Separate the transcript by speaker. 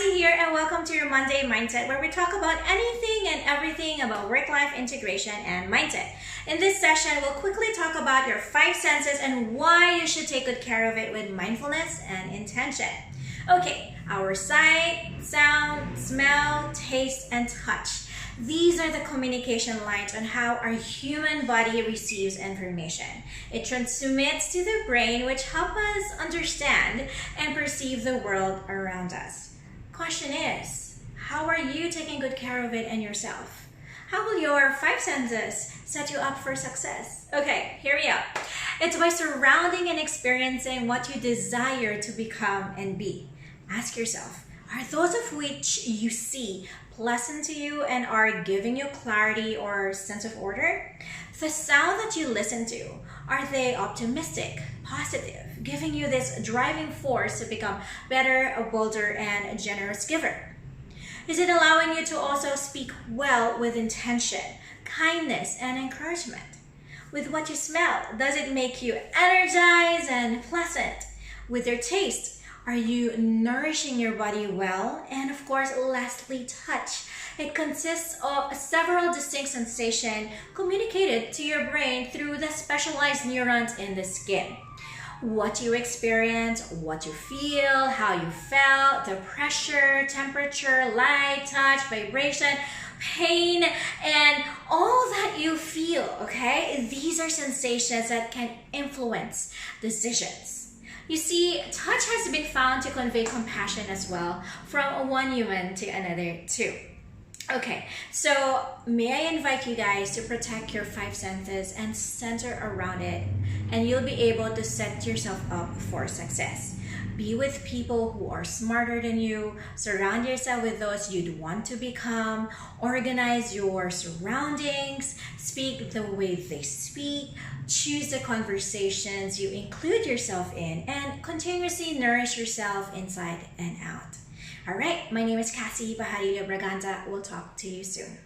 Speaker 1: Kassy here, and welcome to your Monday Mindset, where we talk about anything and everything about work-life integration and mindset. In this session, we'll quickly talk about your 5 senses and why you should take good care of it with mindfulness and intention. Okay, our sight, sound, smell, taste, and touch. These are the communication lines on how our human body receives information. It transmits to the brain, which helps us understand and perceive the world around us. Question is, how are you taking good care of it and yourself? How will your 5 senses set you up for success? Okay, here we go. It's by surrounding and experiencing what you desire to become and be. Ask yourself, are those of which you see pleasant to you and are giving you clarity or sense of order? The sound that you listen to, are they optimistic, positive, giving you this driving force to become better, a bolder, and a generous giver? Is it allowing you to also speak well with intention, kindness, and encouragement? With what you smell, does it make you energized and pleasant? With your taste, are you nourishing your body well? And of course, lastly, touch. It consists of several distinct sensations communicated to your brain through the specialized neurons in the skin. What you experience, what you feel, how you felt, the pressure, temperature, light, touch, vibration, pain, and all that you feel, okay? These are sensations that can influence decisions. You see, touch has been found to convey compassion as well from one human to another too. Okay, so may I invite you guys to protect your 5 senses and center around it, and you'll be able to set yourself up for success. Be with people who are smarter than you, surround yourself with those you'd want to become, organize your surroundings, speak the way they speak, choose the conversations you include yourself in, and continuously nourish yourself inside and out. All right, my name is Kassy Braganza. We'll talk to you soon.